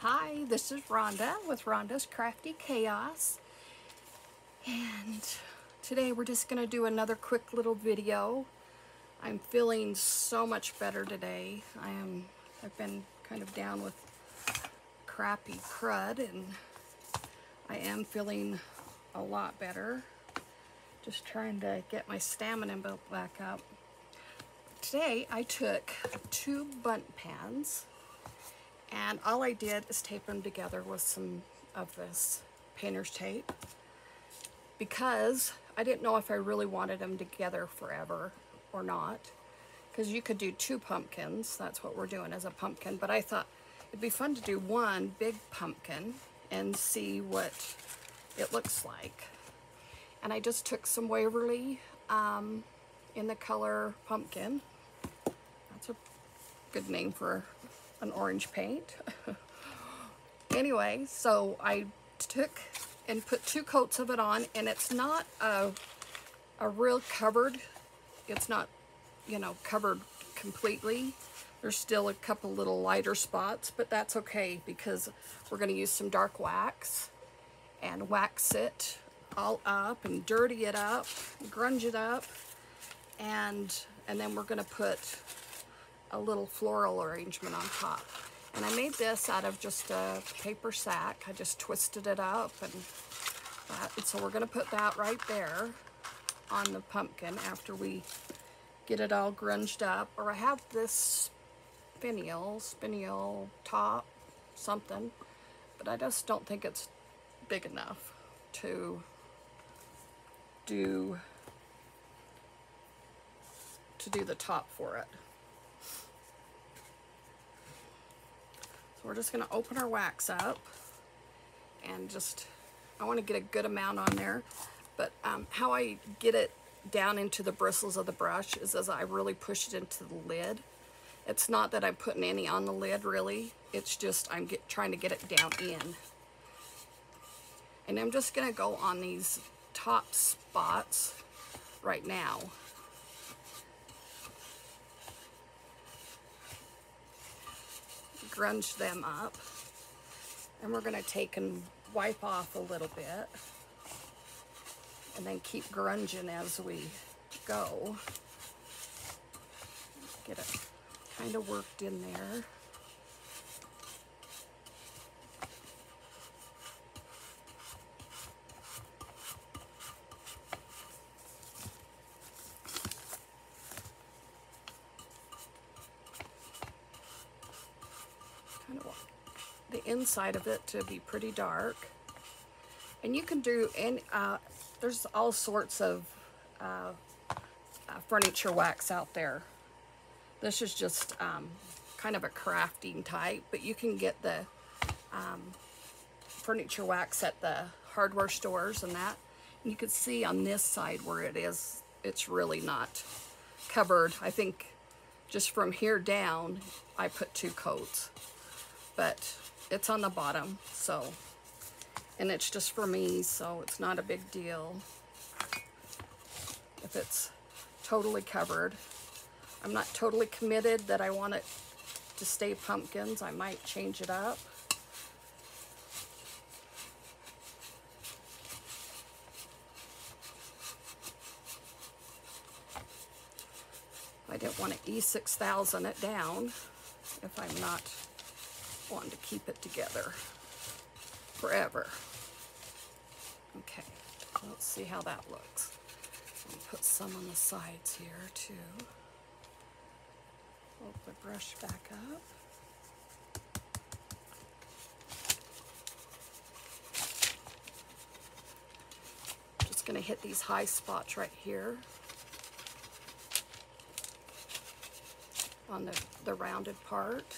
Hi, this is Rhonda with Rhonda's Crafty Chaos, and today we're just going to do another quick little video. I'm feeling so much better today. I've been kind of down with crappy crud, and I am feeling a lot better. Just trying to get my stamina built back up. Today I took 2 bundt pans, and all I did is tape them together with some of this painter's tape because I didn't know if I really wanted them together forever or not, because you could do 2 pumpkins. That's what we're doing as a pumpkin, but I thought it'd be fun to do one big pumpkin and see what it looks like. And I just took some Waverly in the color pumpkin. That's a good name for an orange paint. Anyway, so I took and put 2 coats of it on, and it's not a real covered, it's not, you know, covered completely. There's still a couple little lighter spots, but that's okay because we're going to use some dark wax and wax it all up and dirty it up, grunge it up, and then we're going to put a little floral arrangement on top. And I made this out of just a paper sack. I just twisted it up, and so we're going to put that right there on the pumpkin after we get it all grunged up. Or I have this spinel top something, but I just don't think it's big enough to do the top for it. So we're just going to open our wax up and I want to get a good amount on there, but how I get it down into the bristles of the brush is as I really push it into the lid. It's not that I'm putting any on the lid really, it's just I'm trying to get it down in. And I'm just going to go on these top spots right now. Grunge them up, and we're going to take and wipe off a little bit and then keep grunging as we go. Get it kind of worked in there. Kind of want the inside of it to be pretty dark. And you can do any, there's all sorts of furniture wax out there. This is just kind of a crafting type, but you can get the furniture wax at the hardware stores and that. And you can see on this side where it is, it's really not covered. I think just from here down, I put 2 coats, but it's on the bottom, so, and it's just for me, so it's not a big deal if it's totally covered. I'm not totally committed that I want it to stay pumpkins. I might change it up. I didn't want to E6000 it down if I'm not wanting to keep it together forever. Okay, let's see how that looks. I'm going to put some on the sides here too. Hold the brush back up. Just going to hit these high spots right here on the rounded part.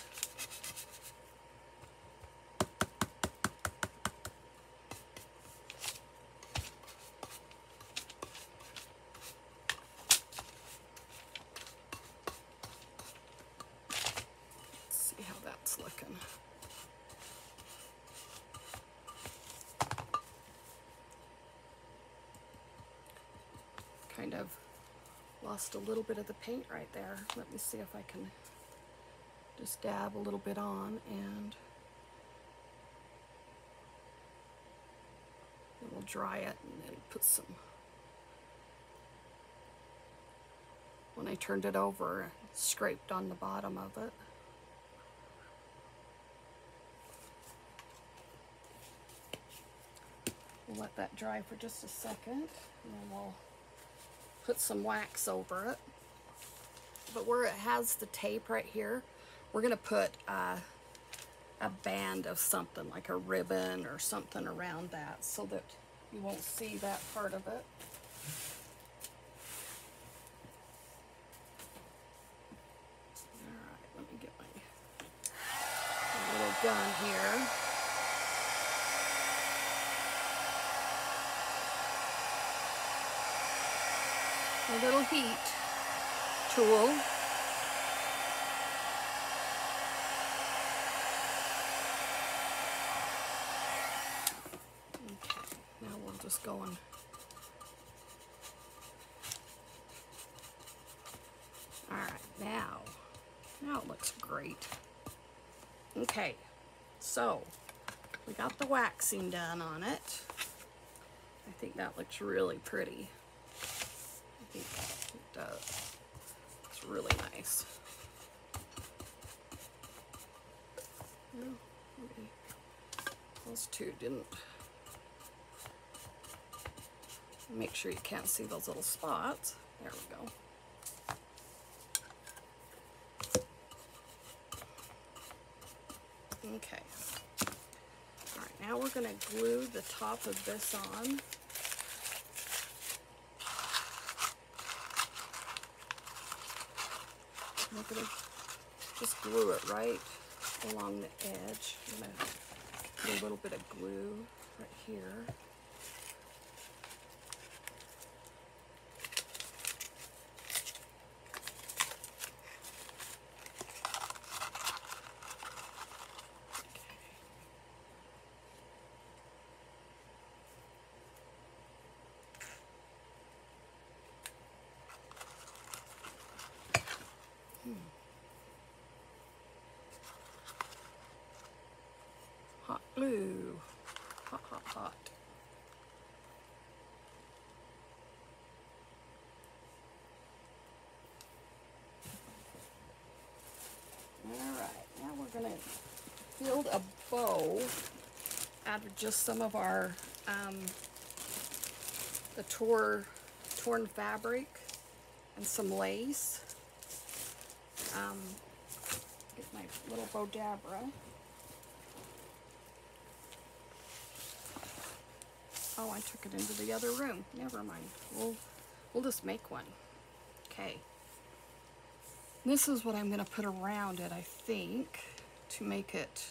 See how that's looking. Kind of lost a little bit of the paint right there. Let me see if I can just dab a little bit on and dry it and then put some, when I turned it over, it scraped on the bottom of it. We'll let that dry for just a second, and then we'll put some wax over it. But where it has the tape right here, we're going to put a band of something, like a ribbon or something around that, so that you won't see that part of it. Alright, let me get my little gun here. A little heat tool. Okay, now we'll just go and now it looks great. Okay, so we got the waxing done on it. I think that looks really pretty. I think it does. It's really nice. Well, maybe those two didn't. Make sure you can't see those little spots. There we go. Okay. All right, now we're going to glue the top of this on. We're going to just glue it right along the edge. I'm going to put a little bit of glue right here. Hot glue. Hot, hot, hot. Alright, now we're going to build a bow out of just some of our the torn fabric and some lace. Get my little Bodabra. Oh, I took it into the other room. Never mind. We'll just make one. Okay. This is what I'm going to put around it, I think, to make it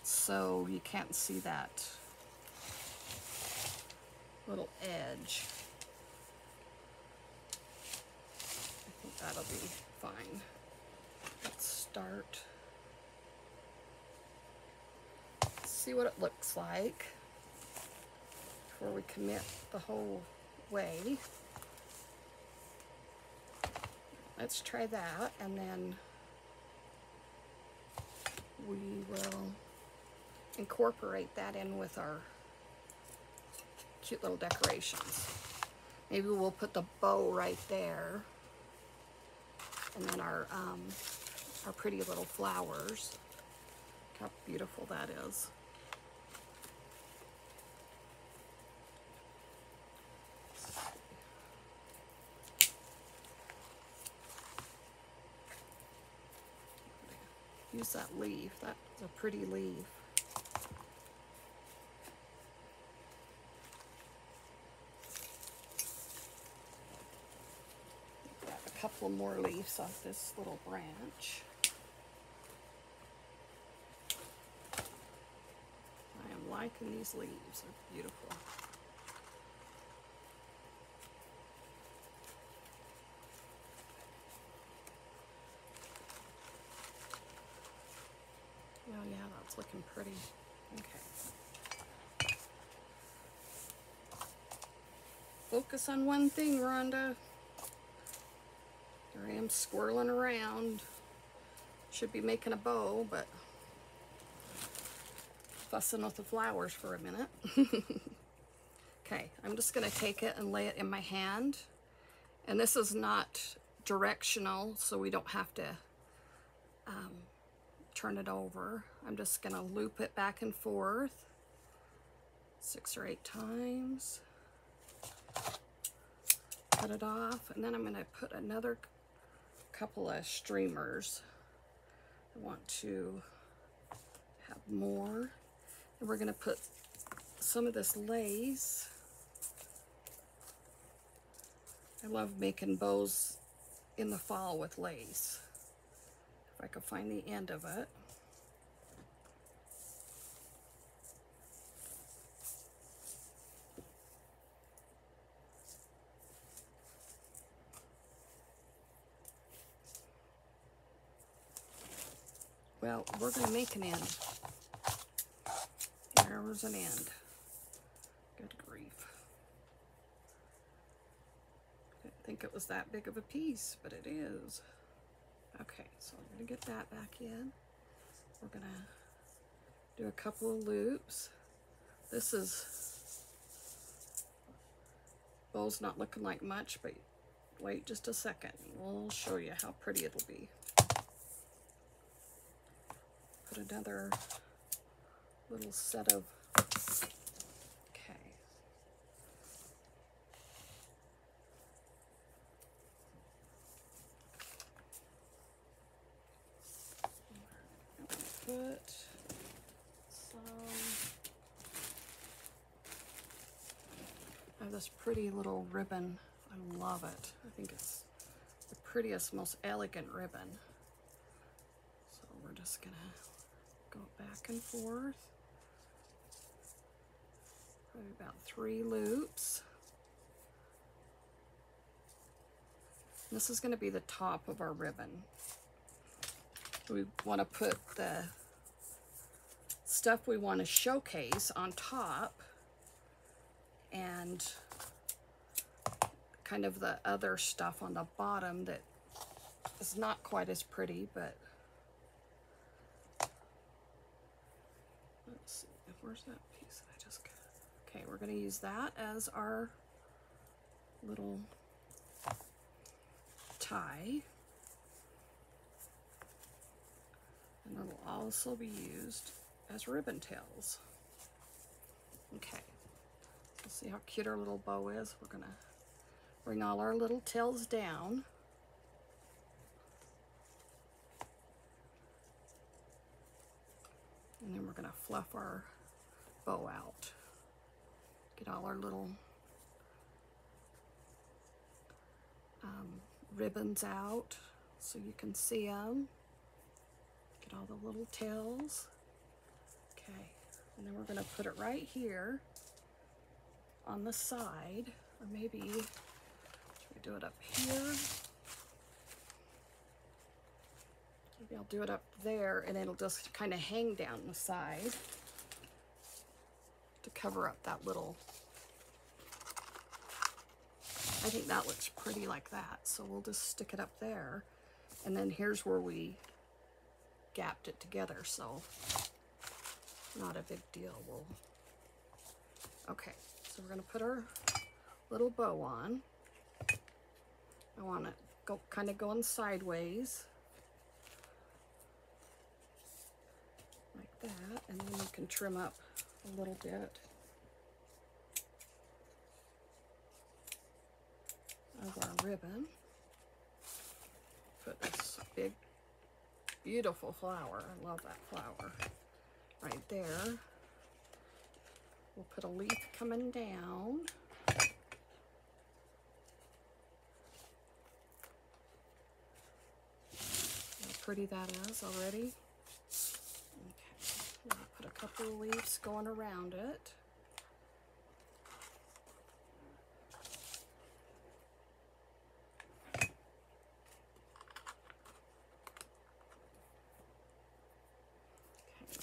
so you can't see that little edge. I think that'll be fine. Let's start. See what it looks like before we commit the whole way. Let's try that, and then we will incorporate that in with our cute little decorations. Maybe we'll put the bow right there, and then our pretty little flowers. Look how beautiful that is. Use that leaf. That's a pretty leaf. Got a couple more leaves off this little branch. I am liking these leaves. They're beautiful. Oh yeah, that's looking pretty. Okay. Focus on one thing, Rhonda. Here I am swirling around. Should be making a bow, but fussing with the flowers for a minute. I'm just going to take it and lay it in my hand. And this is not directional, so we don't have to turn it over. I'm just going to loop it back and forth 6 or 8 times. Cut it off, and then I'm going to put another couple of streamers. I want to have more. And we're going to put some of this lace. I love making bows in the fall with lace. If I could find the end of it. Well, we're going to make an end. There's an end. Good grief. Didn't think it was that big of a piece, but it is. Okay, so I'm going to get that back in. We're going to do a couple of loops. This is, bow's not looking like much, but wait just a second. We'll show you how pretty it'll be. Put another little set of, okay. Put some of this pretty little ribbon. I love it. I think it's the prettiest, most elegant ribbon. So we're just gonna go back and forth. Probably about 3 loops. This is going to be the top of our ribbon. We want to put the stuff we want to showcase on top and kind of the other stuff on the bottom that is not quite as pretty, but let's see, where's that piece that I just got? Okay, we're going to use that as our little tie. And it'll also be used as ribbon tails. Okay, let's see how cute our little bow is. We're going to bring all our little tails down. And then we're going to fluff our bow out. Get all our little ribbons out so you can see them. Get all the little tails. Okay, and then we're going to put it right here on the side, or maybe should we do it up here? Maybe I'll do it up there, and it'll just kind of hang down the side to cover up that little. I think that looks pretty like that, so we'll just stick it up there. And then here's where we gapped it together, so not a big deal. Okay, so we're gonna put our little bow on. I want it kind of going sideways like that, and then we can trim up a little bit of our ribbon. Put this big, beautiful flower. I love that flower right there. We'll put a leaf coming down. How pretty that is already. Okay, we'll put a couple of leaves going around it.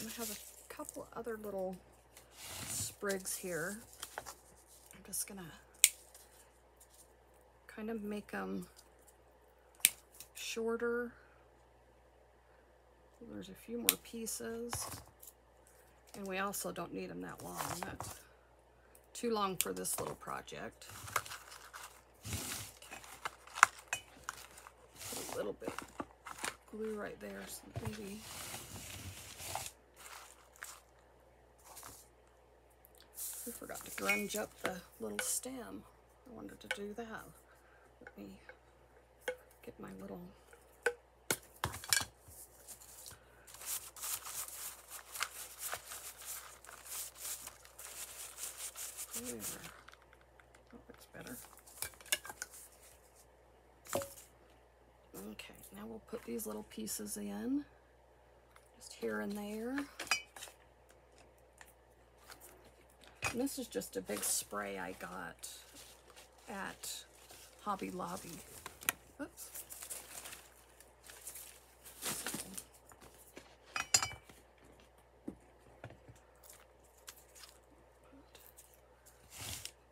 I have a couple other little sprigs here. I'm just gonna kind of make them shorter. There's a few more pieces, and we also don't need them that long, not too long for this little project. Put a little bit glue right there, so maybe. I forgot to grunge up the little stem. I wanted to do that. Let me get my little there. That looks better. Okay, now we'll put these little pieces in, just here and there. And this is just a big spray I got at Hobby Lobby. Oops.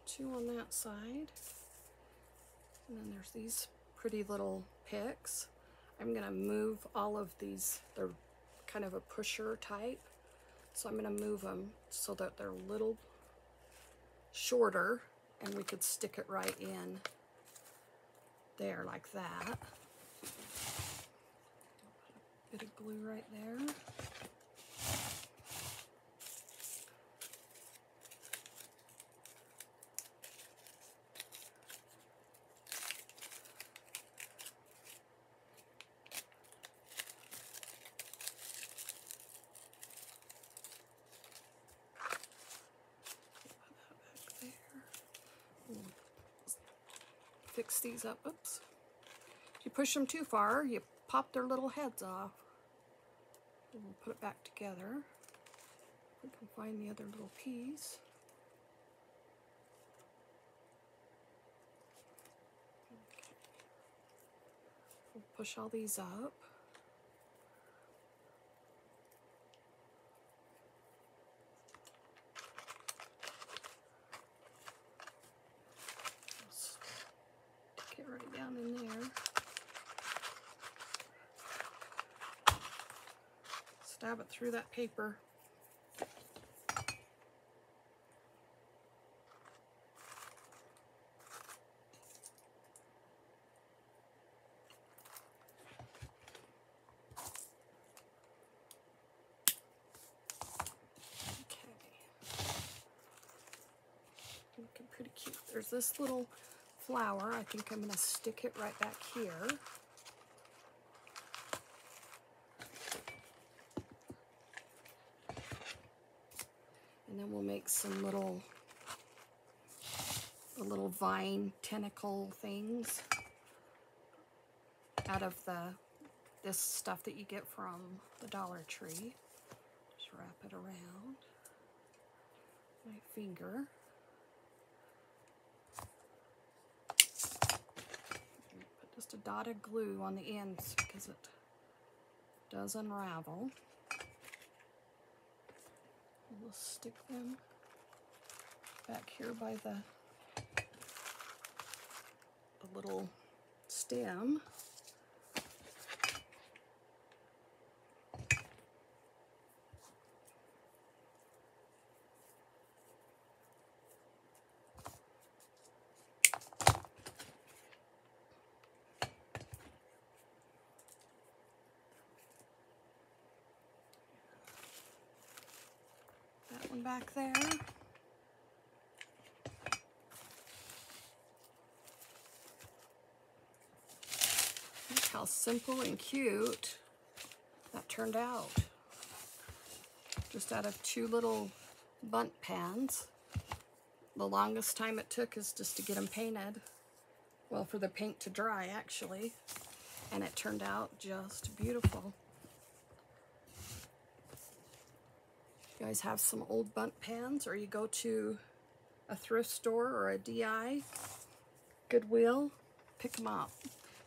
Two on that side. And then there's these pretty little picks. I'm gonna move all of these. They're kind of a pusher type. So I'm gonna move them so that they're a little shorter and we could stick it right in there like that. Bit of glue right there. Fix these up. Oops. If you push them too far, you pop their little heads off. And we'll put it back together. We can find the other little piece. Okay. We'll push all these up. Right down in there. Stab it through that paper. Okay. Looking pretty cute. There's this little flower. I think I'm going to stick it right back here. And then we'll make some little vine tentacle things out of this stuff that you get from the Dollar Tree. Just wrap it around my finger. Just a dot of glue on the ends because it does unravel. We'll stick them back here by the little stem. Back there. Look how simple and cute that turned out. Just out of two little bunt pans. The longest time it took is just to get them painted. Well, for the paint to dry, actually. And it turned out just beautiful. You guys have some old bunt pans, or you go to a thrift store or a DI, Goodwill, pick them up.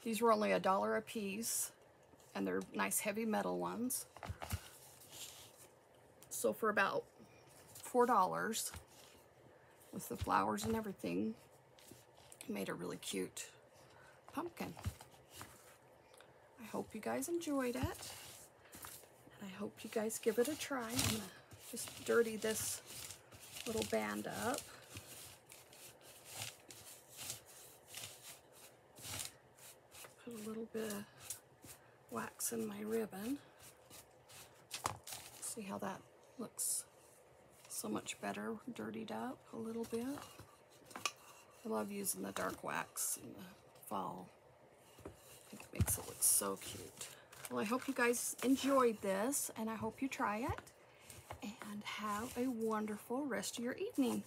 These were only $1 a piece, and they're nice heavy metal ones. So for about $4, with the flowers and everything, made a really cute pumpkin. I hope you guys enjoyed it, and I hope you guys give it a try. I'm gonna just dirty this little band up. Put a little bit of wax in my ribbon. See how that looks so much better, dirtied up a little bit. I love using the dark wax in the fall. I think it makes it look so cute. Well, I hope you guys enjoyed this, and I hope you try it. And have a wonderful rest of your evening.